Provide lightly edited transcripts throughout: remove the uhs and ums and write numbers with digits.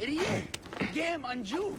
Idiot! Game on you!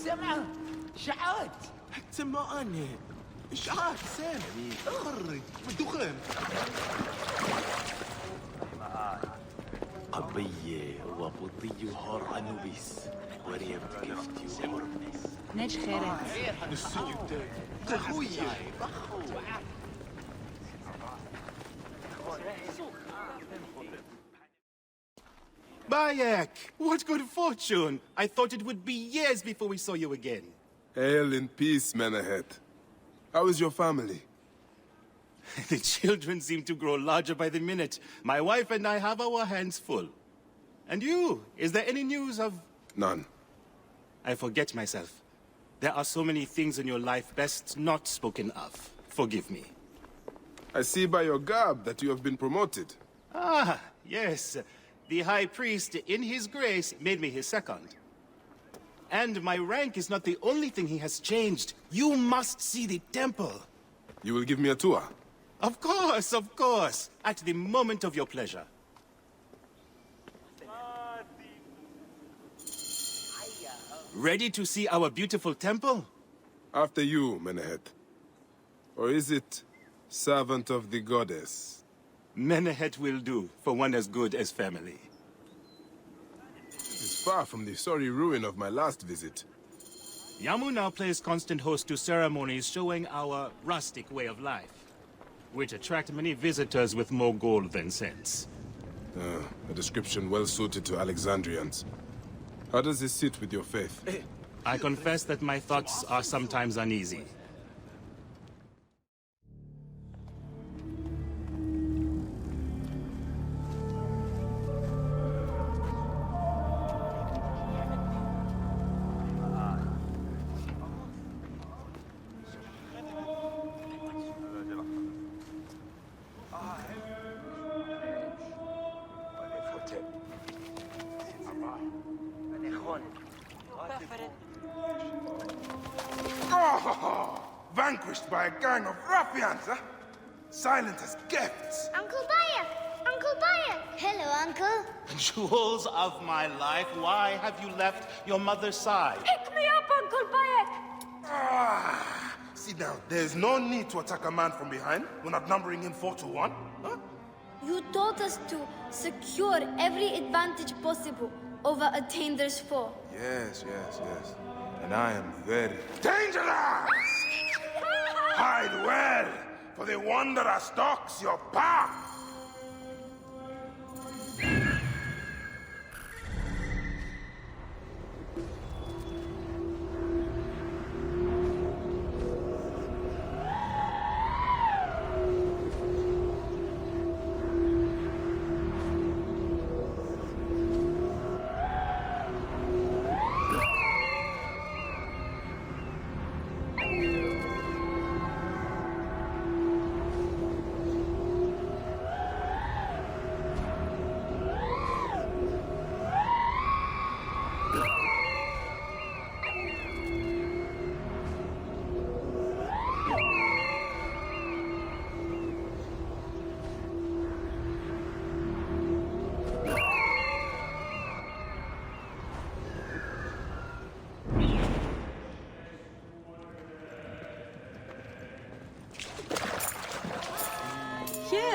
سمع شعات سمعني إشعاع سامي خرج بالدخان قبية وبطي هور أنوبيس وريم كفتي وهرمس ناج خيرك السيد تخويا Bayek! What good fortune! I thought it would be years before we saw you again. Hail in peace, Menahet. How is your family? The children seem to grow larger by the minute. My wife and I have our hands full. And you? Is there any news of... None. I forget myself. There are so many things in your life best not spoken of. Forgive me. I see by your garb that you have been promoted. Ah, yes. The High Priest, in his grace, made me his second. And my rank is not the only thing he has changed. You must see the temple. You will give me a tour? Of course, of course. At the moment of your pleasure. Ready to see our beautiful temple? After you, Menahet. Or is it servant of the goddess? Menahet will do, for one as good as family. This is far from the sorry ruin of my last visit. Yamu now plays constant host to ceremonies showing our rustic way of life, which attract many visitors with more gold than sense. A description well suited to Alexandrians. How does this sit with your faith? I confess that my thoughts are sometimes uneasy. Vanquished by a gang of ruffians, huh? Silent as gifts. Uncle Bayek! Uncle Bayek! Hello, Uncle. Jewels of my life, why have you left your mother's side? Pick me up, Uncle Bayek! Sit down. There's no need to attack a man from behind. We're not numbering him 4-1. Huh? You taught us to secure every advantage possible over a dangerous foe. Yes. And I am very dangerous! Hide well, for the wanderer stalks your path!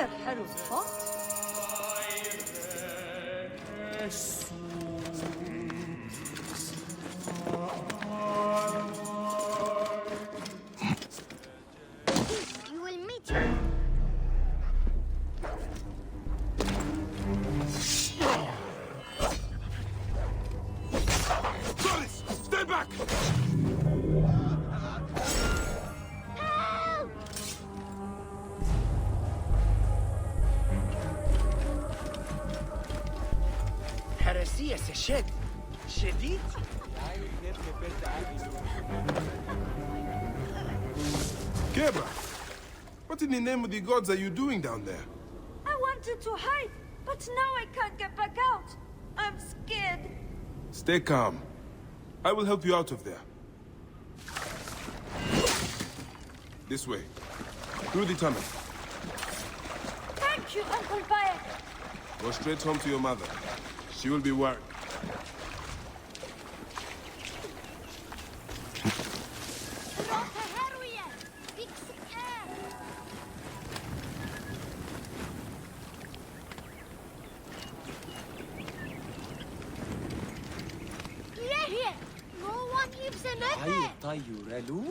Ser Herufot? You will meet him. Solis, stand back! Help! هرسية سشد شديد. Keba, what in the name of the gods are you doing down there? I wanted to hide, but now I can't get back out. I'm scared. Stay calm. I will help you out of there. This way. Through the tunnel. Thank you, Uncle Bayeka. Go straight home to your mother. She will be worried. Here, no one lives in it. هاي طيورلو؟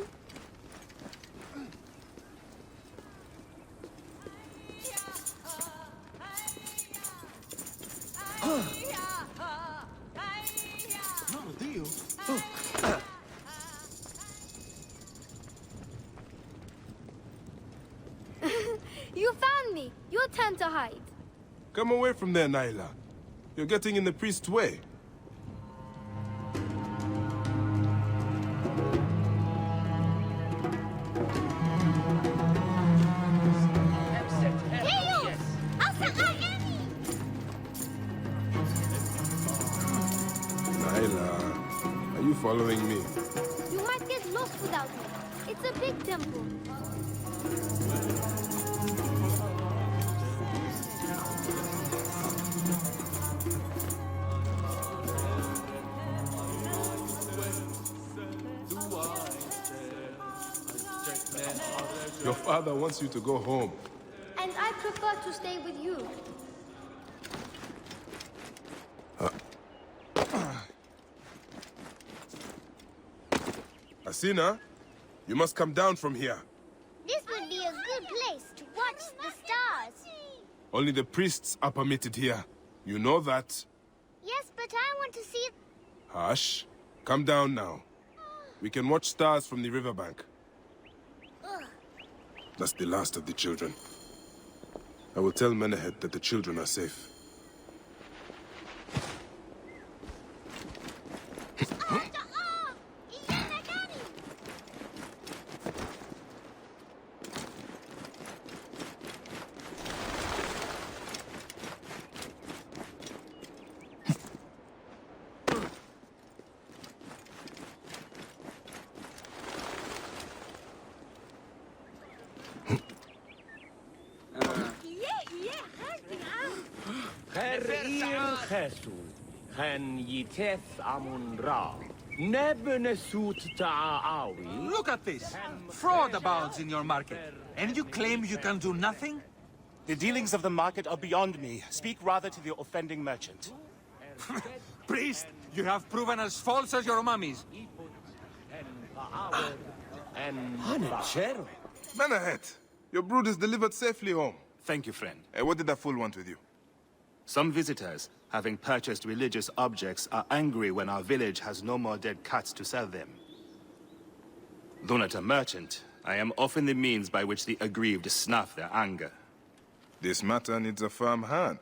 Not a deal. You found me. Your turn to hide. Come away from there, Naila. You're getting in the priest's way. Naila, are you following me? You might get lost without me. It's a big temple. Your father wants you to go home. And I prefer to stay with you. Asina, you must come down from here. This would be a good place to watch the stars. Only the priests are permitted here. You know that. Yes, but I want to see... Hush. Come down now. We can watch stars from the riverbank. That's the last of the children. I will tell Menehet that the children are safe. Look at this. Fraud abounds in your market. And you claim you can do nothing? The dealings of the market are beyond me. Speak rather to the offending merchant. Priest, you have proven as false as your mummies. Menehet, your brood is delivered safely home. Thank you, friend. What did that fool want with you? Some visitors, having purchased religious objects, are angry when our village has no more dead cats to sell them. Though not a merchant, I am often the means by which the aggrieved snuff their anger. This matter needs a firm hand.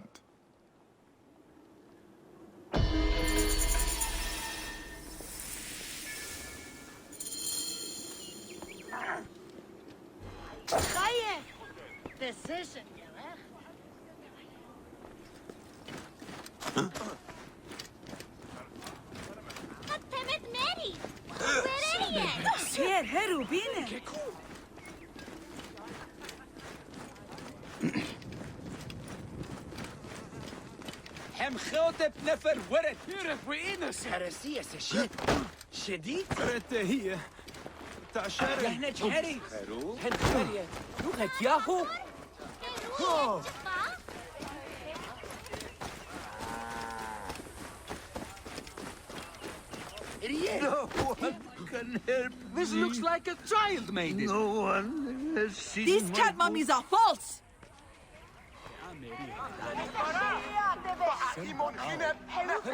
Decision, Ser Herubine. هم خوتب نفر ورد. يعرف وينس. هرسية سشد شديد. فرت هي. تعشر. يهنا جهري. هنخرية. لغة ياهو. No one can help This looks like a child made it. No one has seen These cat mummies are false!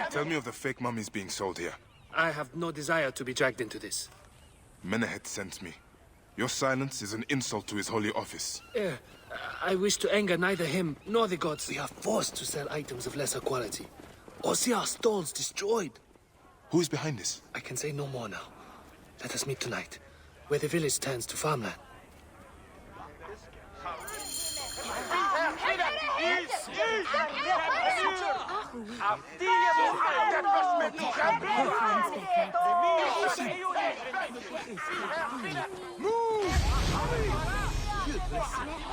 Tell me of the fake mummies being sold here. I have no desire to be dragged into this. Menehet sent me. Your silence is an insult to his holy office. I wish to anger neither him nor the gods. We are forced to sell items of lesser quality, or see our stalls destroyed. Who is behind this? I can say no more now. Let us meet tonight, where the village turns to farmland.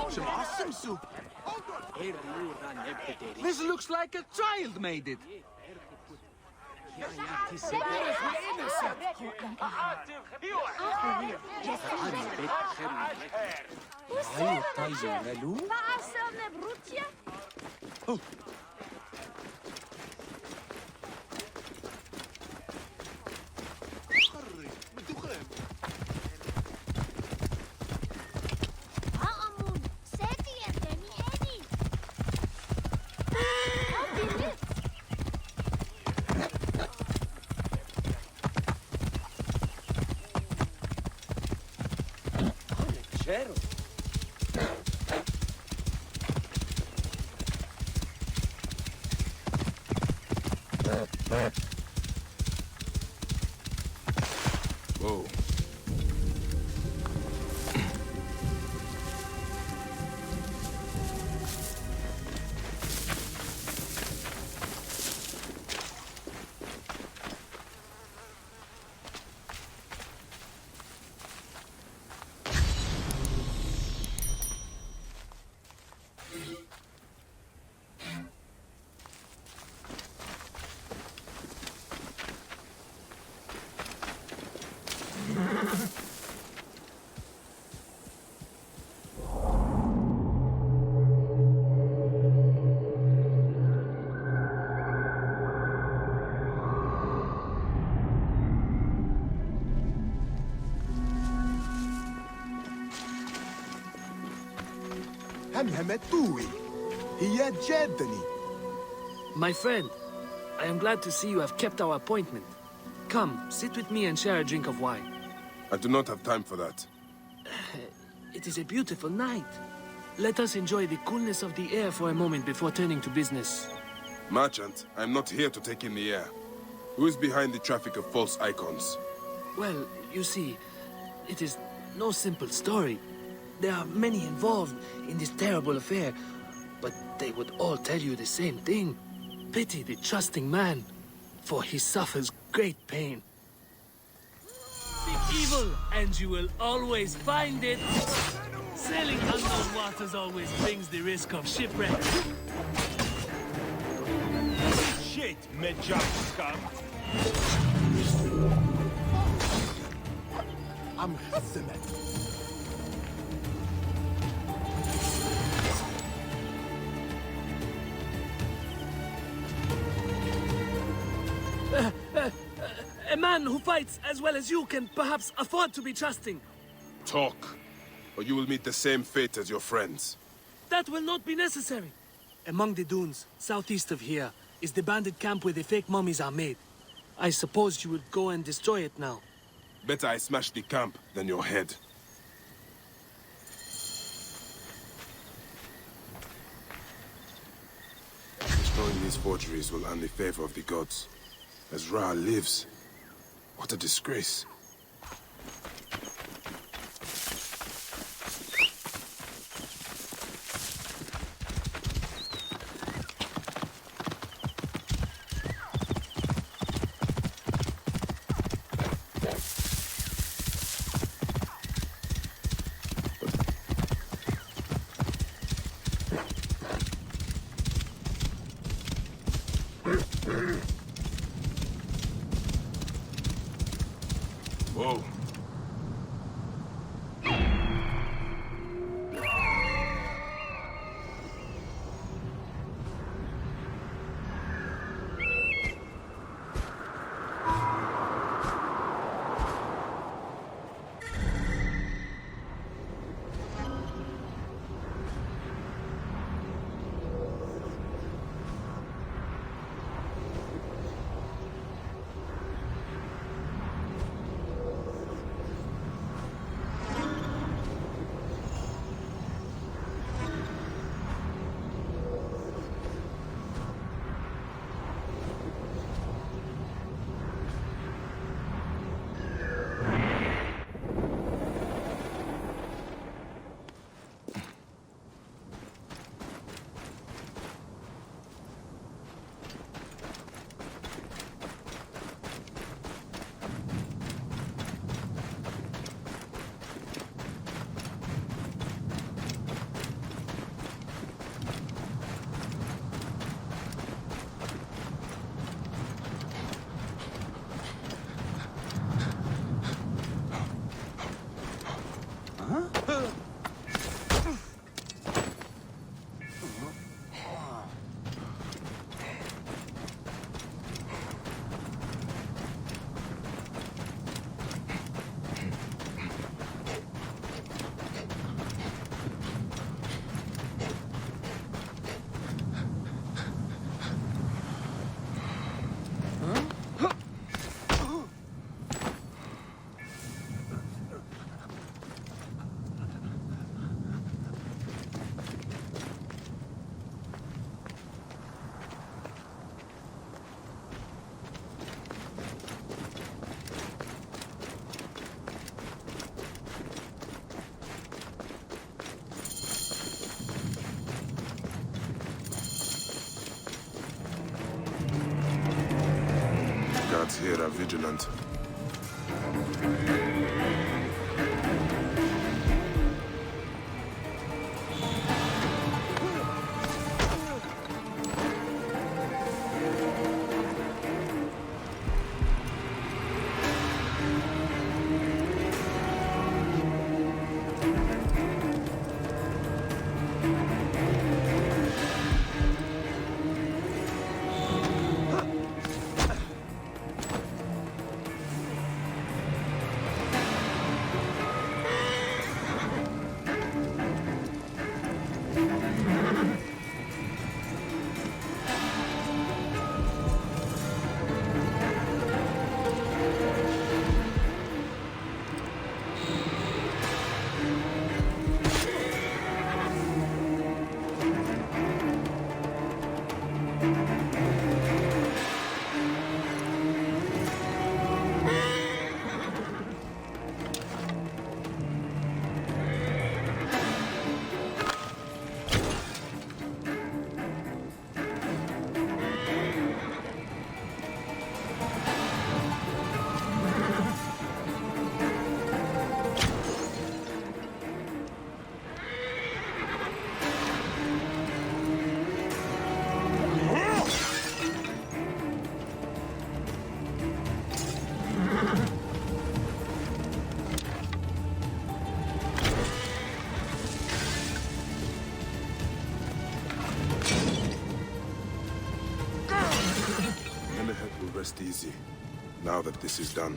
Some awesome soup. This looks like a child made it. Whoa. My friend, I am glad to see you have kept our appointment. Come, sit with me and share a drink of wine. I do not have time for that. It is a beautiful night. Let us enjoy the coolness of the air for a moment before turning to business. Merchant, I am not here to take in the air. Who is behind the traffic of false icons? Well, you see, it is no simple story. There are many involved in this terrible affair, but they would all tell you the same thing. Pity the trusting man, for he suffers great pain. Seek evil, and you will always find it. Sailing unknown waters always brings the risk of shipwreck. shit, Medjug scum. I'm Hasimet. A man who fights as well as you can perhaps afford to be trusting. Talk, or you will meet the same fate as your friends. That will not be necessary. Among the dunes, southeast of here, is the bandit camp where the fake mummies are made. I suppose you would go and destroy it now. Better I smash the camp than your head. Destroying these forgeries will earn the favor of the gods. As Ra lives, what a disgrace. here are vigilant. Rest easy, now that this is done.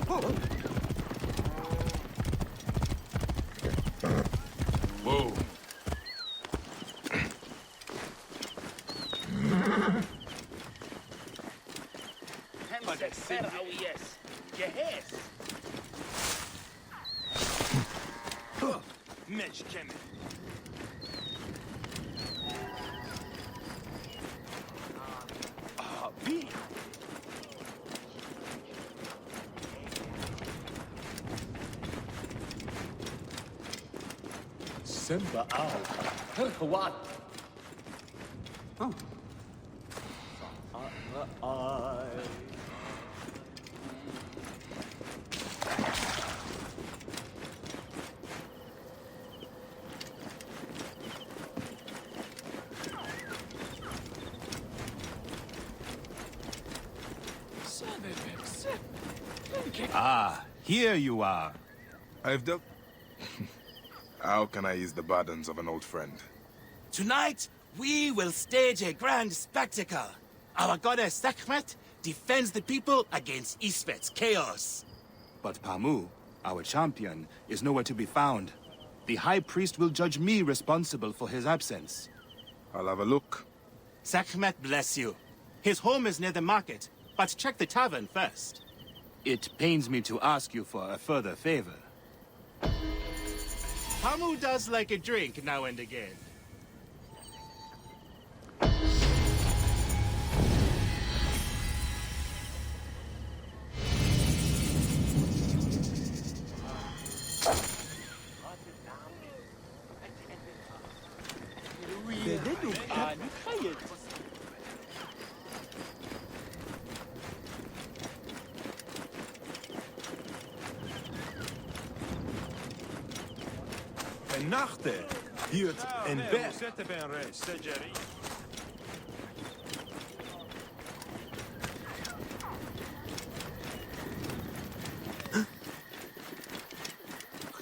Whoa. Whoa. Simba out. What? Ah, here you are. I've done... How can I ease the burdens of an old friend? Tonight, we will stage a grand spectacle. Our goddess Sekhmet defends the people against Isfet's chaos. But Pamu, our champion, is nowhere to be found. The High Priest will judge me responsible for his absence. I'll have a look. Sekhmet bless you. His home is near the market, but check the tavern first. It pains me to ask you for a further favor. Pamu does like a drink now and again. Een nachte, hiert en bed.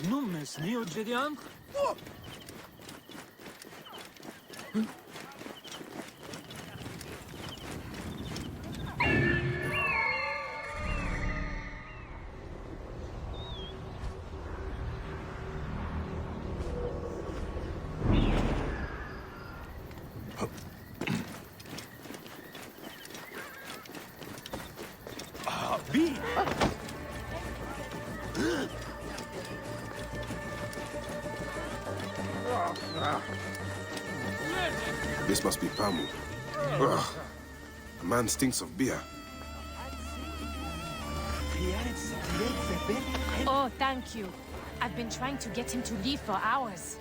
Gnomes neo Gideon? This must be Pamu. Ugh. The man stinks of beer. Oh, thank you. I've been trying to get him to leave for hours.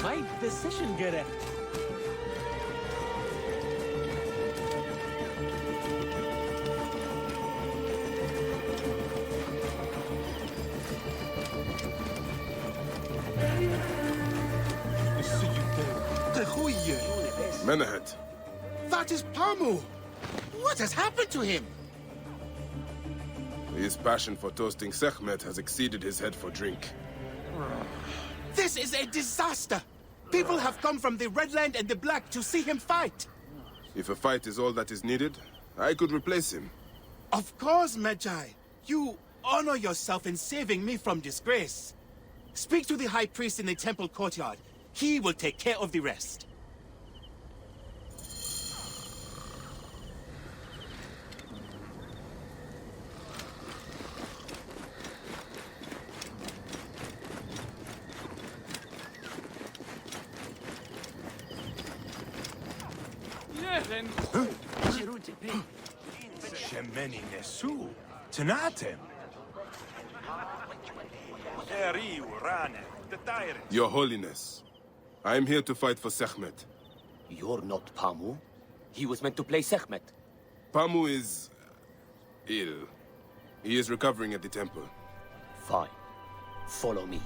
My decision gerecht. Menahet. That is Pamu! What has happened to him? His passion for toasting Sekhmet has exceeded his head for drink. This is a disaster! People have come from the Red Land and the Black to see him fight. If a fight is all that is needed, I could replace him. Of course, Magi. You honor yourself in saving me from disgrace. Speak to the High Priest in the temple courtyard. He will take care of the rest. Shemeni Nesu. Tanatem. Your Holiness, I am here to fight for Sekhmet. You're not Pamu. He was meant to play Sekhmet. Pamu is ill. He is recovering at the temple. Fine. Follow me.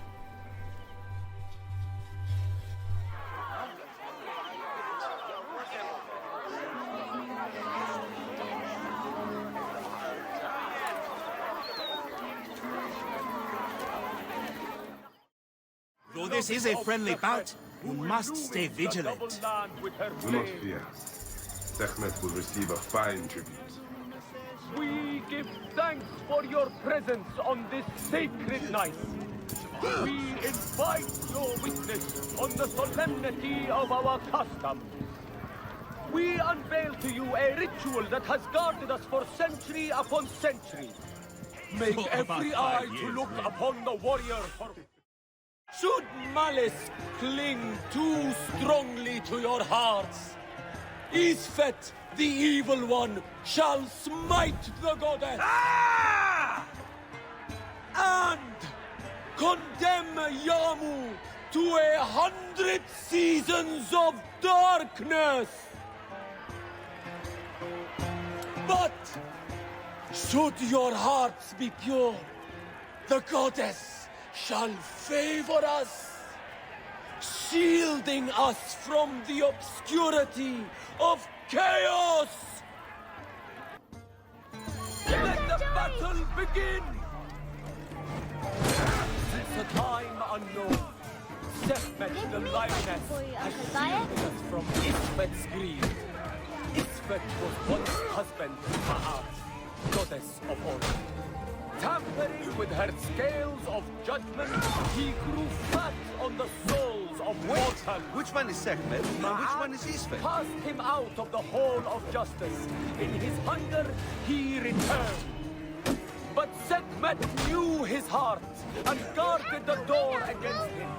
Though this is a friendly bout, you must stay vigilant. Do not fear. Sekhmet will receive a fine tribute. We give thanks for your presence on this sacred night. We invite your witness on the solemnity of our custom. We unveil to you a ritual that has guarded us for century upon century. Make every eye to look upon the warrior for... Should malice cling too strongly to your hearts, Isfet, the evil one, shall smite the goddess and condemn Yamu to 100 seasons of darkness. But should your hearts be pure, the goddess shall favor us, shielding us from the obscurity of chaos. Let the battle begin! Since a time unknown, Sekhmet the lioness has shielded us from Isfet's greed. Isfet was once husband to Ma'at, goddess of order. Tampering with her scales of judgment, he grew fat on the souls of mortals. Which one is Sekhmet and which one is Isfet? Cast him out of the hall of justice. In his hunger, he returned. But Sekhmet knew his heart and guarded the door against him.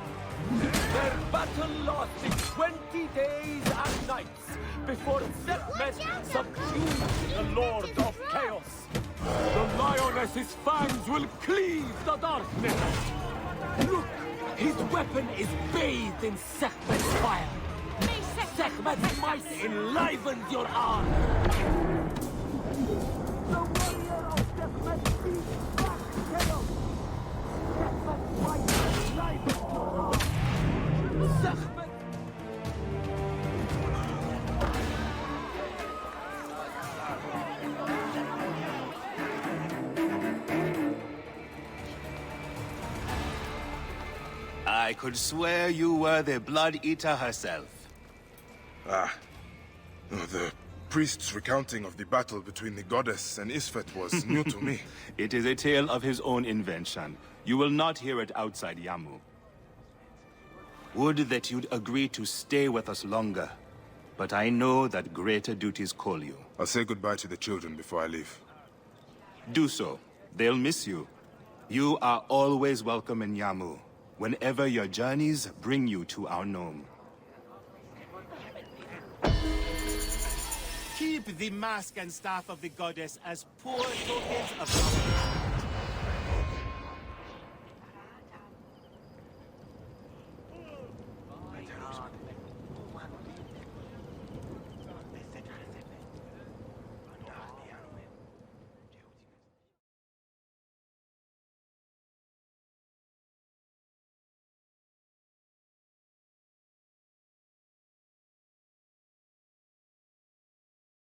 Their battle lasted 20 days and nights before Sekhmet subdued the Lord of Chaos. The lioness's fangs will cleave the darkness. Look, his weapon is bathed in Sekhmet's fire. Sekhmet's might enlivens your arm. The warrior of Sekhmet leads back chaos. Sekhmet's might enlivens your arm. Sekhmet. I could swear you were the Blood Eater herself. The priest's recounting of the battle between the goddess and Isfet was new to me. It is a tale of his own invention. You will not hear it outside Yamu. Would that you'd agree to stay with us longer. But I know that greater duties call you. I'll say goodbye to the children before I leave. Do so. They'll miss you. You are always welcome in Yamu, whenever your journeys bring you to our gnome. Keep the mask and staff of the goddess as poor tokens of knowledge.